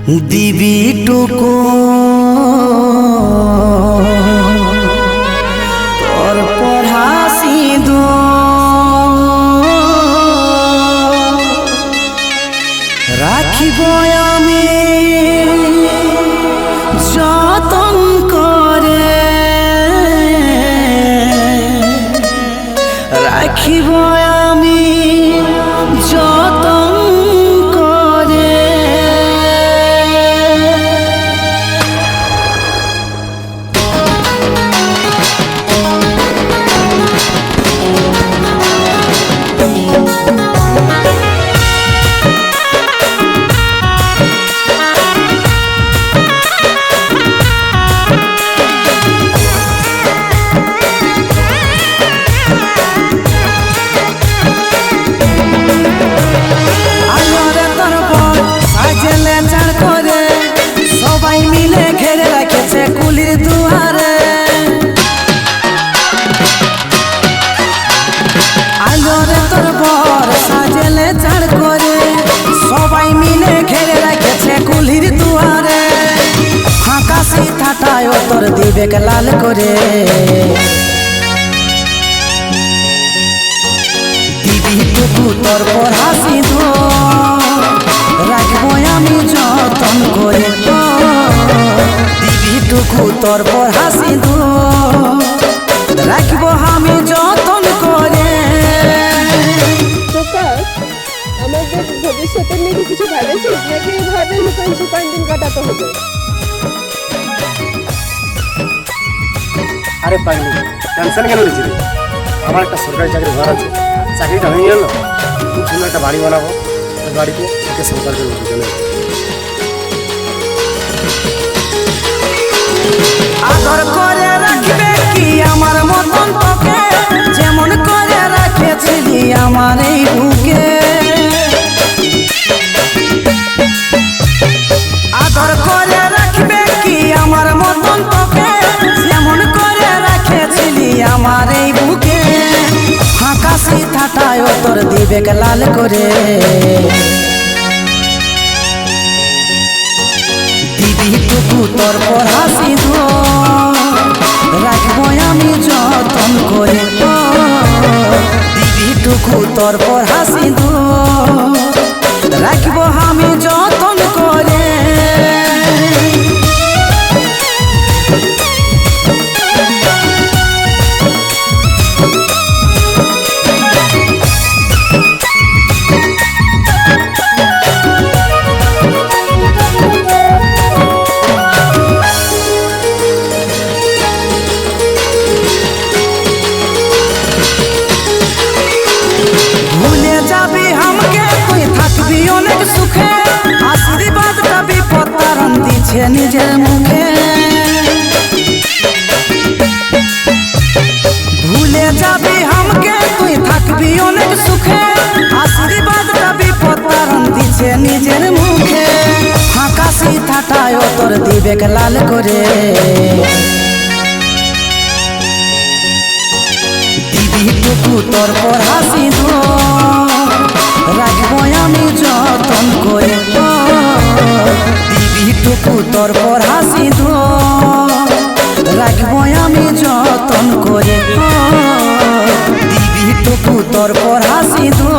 দিবি টুকু তোর পড়া সিঁদু রাখিব আমি যতন করে রাখিব আমি যতন করে তোর দিবেক লাল করে দিবি টুকু তোর পড়া সিঁদু রাখবো আমি যতন করে দিবি টুকু তোর পড়া সিঁদু রাখবো আমি যতন করে। আমাদের ভবিষ্যতের নিয়ে কিছু ভেবেছিস নাকি এইভাবে লুকান সুকান দিন কাটাতে হবে? আরে পাইনি টেনশন কেন নিয়েছি রে? আমার একটা সরকারি চাকরি ঘর আছে, চাকরিটা হয়ে গেল, খুব সুন্দর একটা বাড়ি বানাবো, ওই বাড়িতে থেকে সংসার করবো চলে। আদর করে রাখবে কি আমার মতন তোকে, যেমন করে রাখেছিলি আমার এই বুকে। আদর করে রাখবে কি আমার মতন তোকে, যেমন করে রাখেছিলি আমার এই বুকে। ফাঁকা সিথাটায় তোর দিবেক লাল করে দিবি টুকু তোর পড়া সিঁদু রাখবো আমি যতন করে দিবি টুকু তোর পড়া সিঁদু রাখবো আমি যতন করে। নিজের মুখে ভুলে যাবি আমাকে, তুই থাকবি অনেক সুখে। আশীর্বাদটা বিপদ কারণ দিছে নিজের মুখে। ফাঁকা সিথাটায় তোর দিবেক লাল করে দিবি টুকু তোর পড়া সিঁদু রাখবো আমি যতন করে দিবি টুকু তোর পড়া সিঁদু রাখবো আমি যতন করে দিবি টুকু তোর পড়া সিঁদু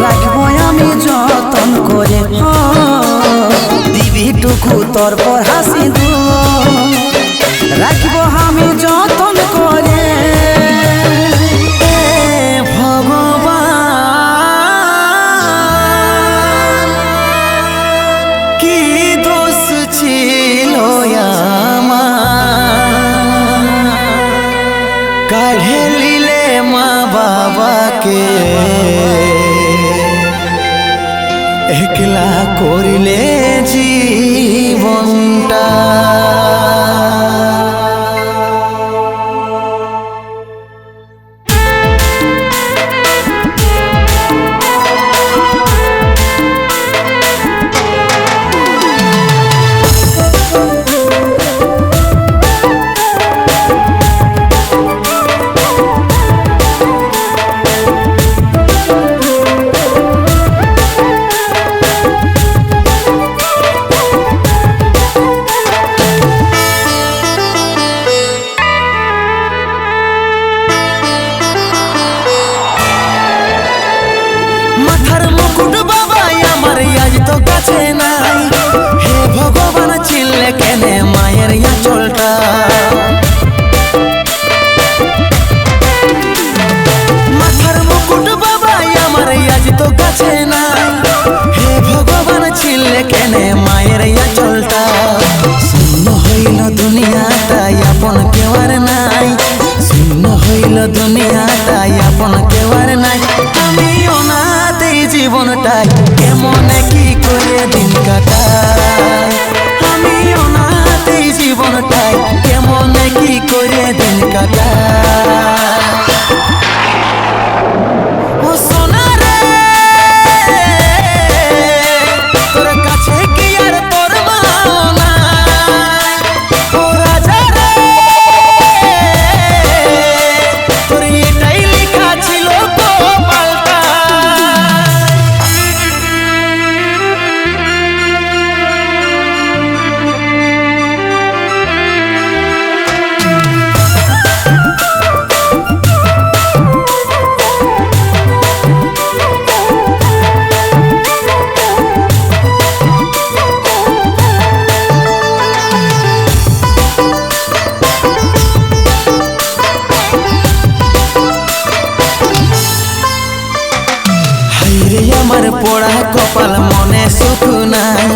রাখবো আমি যতন করে দিবি টুকু তোর পড়া সিঁদু রাখবো আমি যতন করে। কাঢ়ে লিলে মা বাবাকে একলা করিলে জীবনটা। কি করে দিন কাটায়। ও সোনা রে তোর কাছে কি আর তোর মাও নাই। ও রাজা রে তোর এটাই লেখা ছিল কপালটা। আমার পোড়া কপাল মনে সুখ নাই,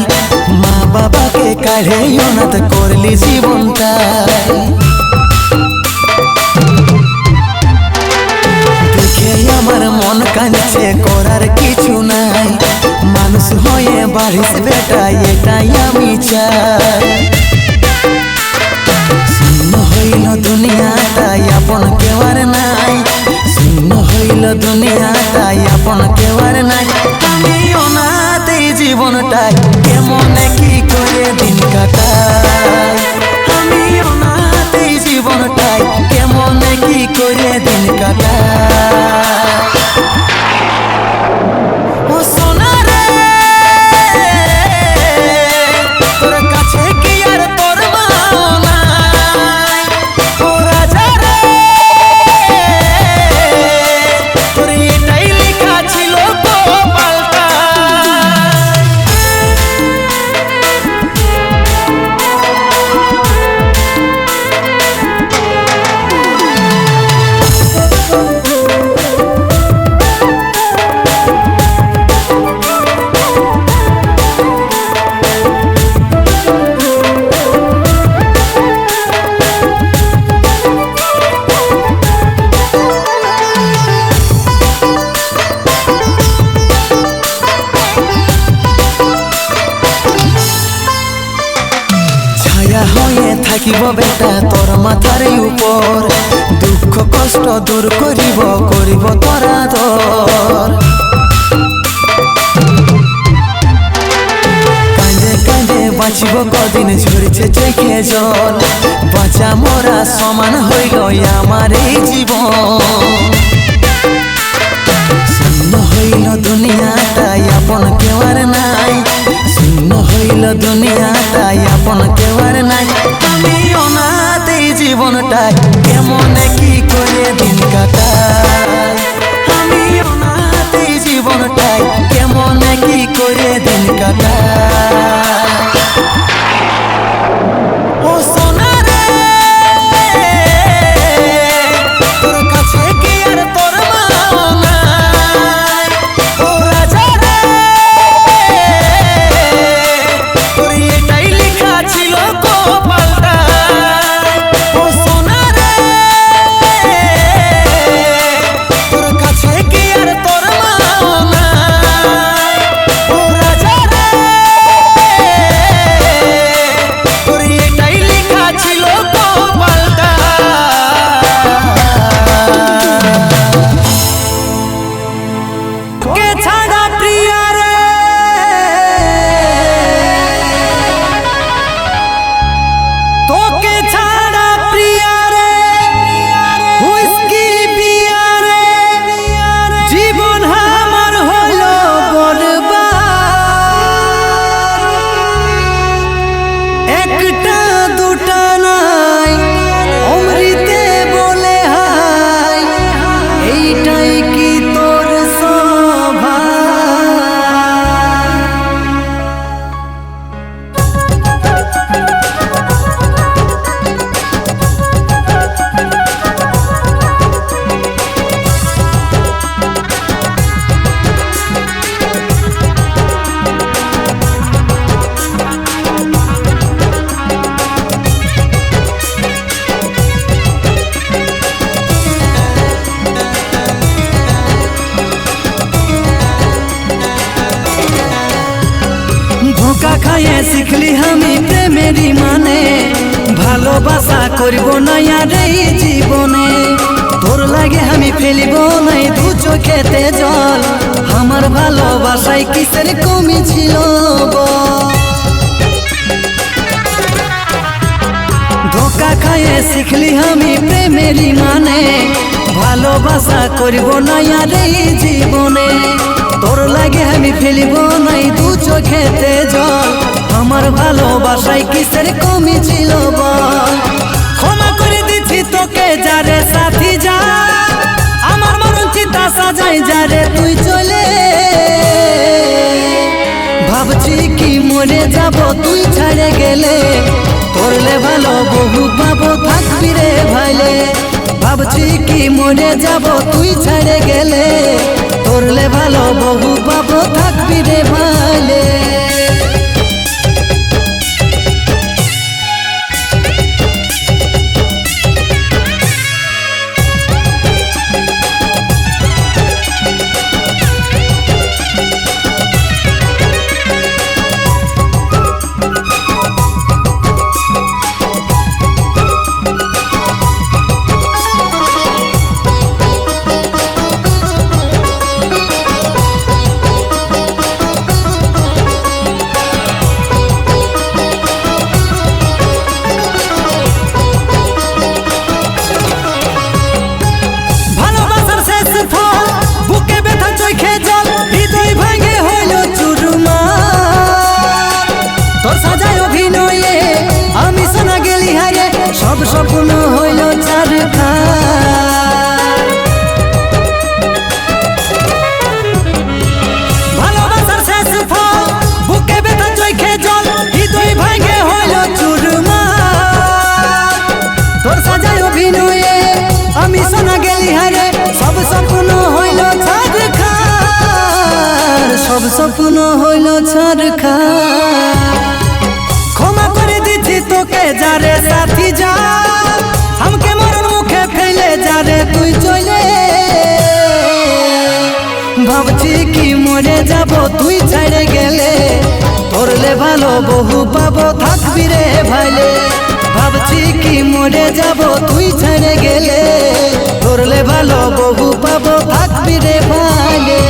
মা বাবাকে কাঢ়ে অনাথ করলি জীবনটা। দেখে আমার মন কাঁদছে করার কিছু নাই, মানুষ হয়ে বাড়িস বেটা এটাই আমি চাই। শূন্য হইল দুনিয়াটাই আপন কেউ আর নাই, শূন্য হইল দুনিয়াটাই আপন কেউ আর নাই। আমি অনাথ এই জীবনটাই কেমনে কি করে দিন কাটাই। আমি অনাথ এই জীবনটাই কেমনে কি করে দিন কাটাই। ও সোনা রে তোর কাছে কি আর তোর মাও নাই। ও রাজা রে তোর এটাই লেখা ছিল কপালটা। ছায়া হয়ে থাকিব বেটা তোর মাথার উপর, দুঃখ কষ্ট দূর করিব করিব তোরা তোর। কাঁদে কাঁদে বাঁচিব কদিন ঝরছে চোখে জল, বাঁচা মরা সমান হইল আমার এই জীবন। শূন্য হইল দুনিয়াটাই আপন কেউ আর নাই, শূন্য হইল দুনিয়াটাই আপন কেউ আর নাই। আমি অনাথ এই জীবনটাই কেমনে কি করে দিন কাটাই। আমি অনাথ এই জীবনটাই কেমনে কি করে দিন কাটাই। ও সোনা রে তোর কাছে কি আর তোর মাও নাই। ও রাজা রে তোর এটাই লেখা ছিল কপালটা। ও সোনা রে তোর কাছে কি আর তোর মাও নাই। ও রাজা রে তোর এটাই লেখা ছিল কপালটা। কে ছাড়া প্রিয়া রে তোকে ছাড়া প্রিয়া রে হুইস্কি পিয়া রে জীবন আমার হলো বরবাদ। একটা দুটা নাই অমৃতে বলে হাই, এইটাই কি তোর স্বভাব। धोखा खाए सीखली हमी प्रेमेरी माने, ভালোবাসা করব না আর এই জীবনে, তোর লাগে আমি ফেলিব নাই দু চোখেতে জল। আমার ভালোবাসায় কিসের কমি ছিল বল? ধোকা খায়ে শিখলি আমি প্রেমেরই মানে, ভালোবাসা করব না আর এই জীবনে, তোর লাগে আমি ফেলিব নাই দু চোখেতে জল। আমার ভালোবাসায় কিসের কমি ছিল বল? ক্ষমা করে দিচ্ছি তোকে যারে সাথী যা, আমার মরণ চিন্তা সাজাই যারে তুই চলে। ভাবছি কি মরে যাব তুই ছাড়ে গেলে, করলে ভালো বহু পাবো থাকবি রে ভাইলে। ভাবছি কি মরে যাব তুই ছেড়ে গেলে, করলে ভালো বহু পাবো থাকবি রে ভাইলে। সব স্বপ্ন হইল ছারখার, ভালোবাসার শেষ ফল বুকে ব্যথা চোখে জল, হৃদয় ভাঙে হইল চুরমার। তোর সাজায় অভিনয়ে আমি শোনা গেলি হারে, সব স্বপ্ন হইল ছারখার, সব স্বপ্ন হইল ছারখার। ক্ষমা করে দিচ্ছি তোকে যারে সাথী যা, আমাকে মরণ মুখে ফেলে যারে তুই চলে। ভাবছি কি মরে যাব তুই ছেড়ে গেলে, তোরলে ভালো বহু পাবো থাকবি রে ভাইলে। ভাবছি কি মরে যাব তুই ছেড়ে গেলে, তোরলে ভালো বহু পাবো থাকবি রে ভাইলে।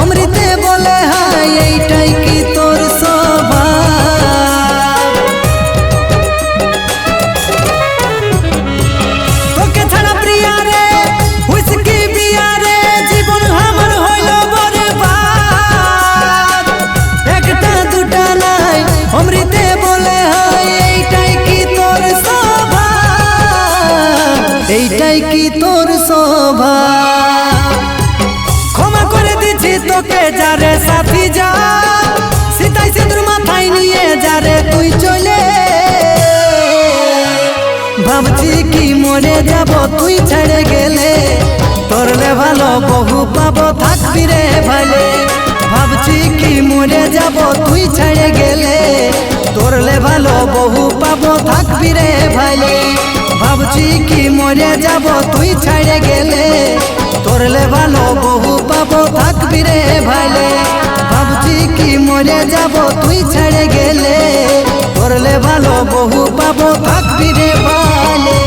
অমৃতে বলে হাই এইটাই কি তোর স্বভাব? তোকে ছাড়া প্রিয়া রে হুইস্কি বিয়া রে, জীবন আমার হইল বরবাদ। একটা দুটা নাই অমৃতে বলে হাই এইটাই কি তোর স্বভাব? এইটাই কি তোর স্বভাব? ক্ষমা করে দিচ্ছি তোকে যারে সাথী যা, সীতাই সিঁদুর মাথায় নিয়ে যারে তুই চলে। ভাবছি কি মরে যাব তুই ছেড়ে গেলে, তোরলে ভালো বহু পাবো থাকবি রে ভাইলে। ভাবছি কি মরে যাব তুই ছেড়ে গেলে, তোরলে ভালো বহু পাবো থাকবি রে ভাইলে। ভাবছি কি মরে যাব তুই ছেড়ে গেলে, তোরলে ভালো বহু পাবো থাকবি রে ভাইলে। ভাবছি কি মরে যাব তুই ছেড়ে গেলে, তোরলে ভালো বহু পাবো থাকবি রে ভাইলে।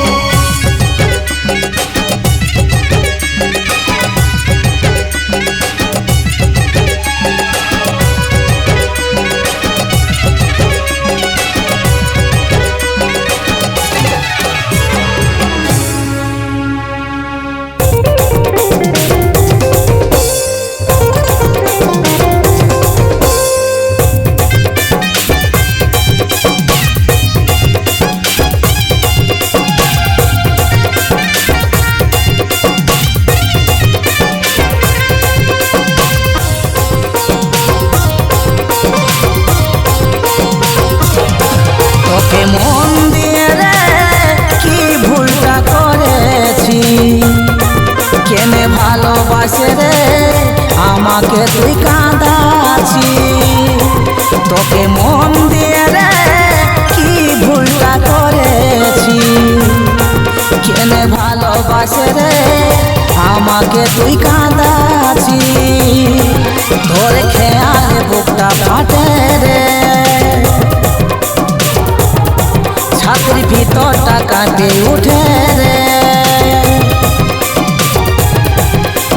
ভালোবাসে রে আমাকে তুই কাঁদাছি তোর খেয়াল বুকটা ফাটে রে ছাতির ভিতরটা কাঁপে উঠে রে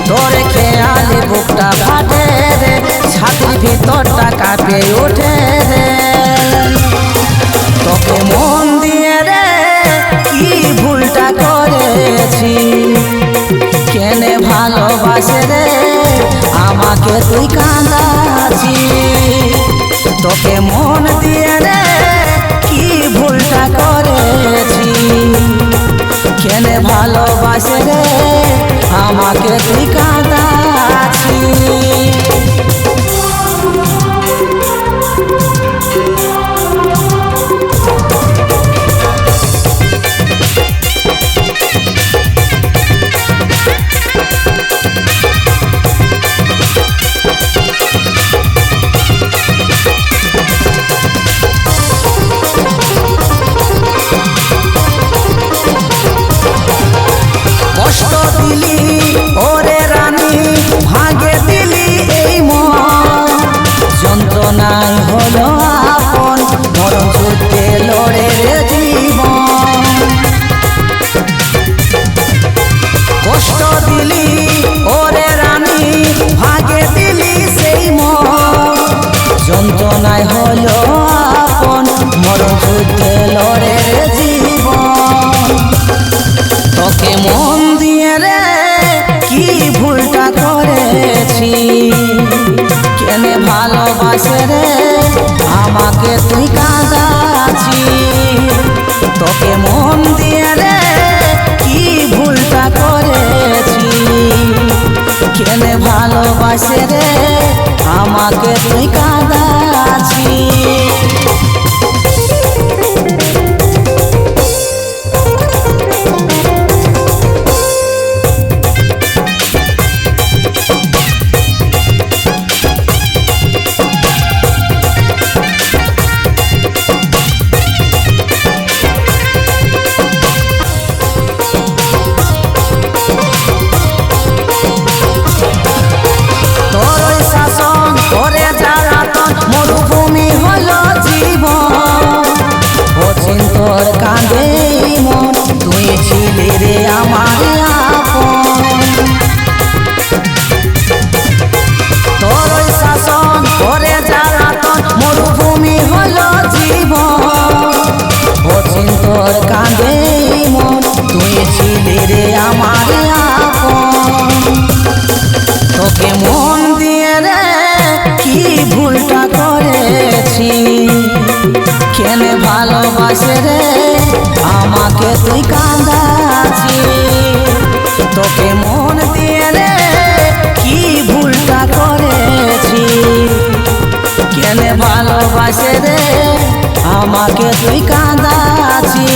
তোর খেয়াল বুকটা ফাটে রে ছাতির ভিতরটা কাঁপে উঠে রে তোকে মন দিয়ে রে কি ভুলটা করেছি কেনে ভালোবাসে রে আমাকে তুই কাঁদাছি তোকে মন দিয়ে রে কি ভুলটা করেছি কেনে ভালোবাসে রে আমাকে তুই কাঁদাছি কষ্ট দিলি ওরে রানী ভাগে দিলি এই মন যন্ত্রণায় হলো আপন মরণ যুদ্ধে লড়ে রে জীবন কষ্ট দিলি ওরে রানী ভাগে দিলি সেই মন যন্ত্রণায় হলো আপন মরণ যুদ্ধে লড়ে রে জীবন তোকে মন দিয়ে রে কি ভুলটা করেছি কেনে ভালোবাসে রে আমাকে তুই কাঁদাছি তোকে মন দিয়ে রে কি ভুলটা করেছি কেনে ভালোবাসে রে আমাকে তুই কাঁদাছি মরুভূমি হলো জীবন অচিন্তর কাঁদে মন তুই ছিলি রে আমার আপন তোর শাসন করে জ্বালাতন মরুভূমি হলো জীবন অচিন্তর কাঁদে মন তুই ছিলি রে আমার আপন তোকে মন দিয়ে রে কি ভুলটা করেছি কেনে ভালোবাসে রে আমাকে তুই কাঁদাছি তোকে মন দিয়ে রে কি ভুলটা করেছি কেনে ভালোবাসে রে আমাকে তুই কাঁদাছি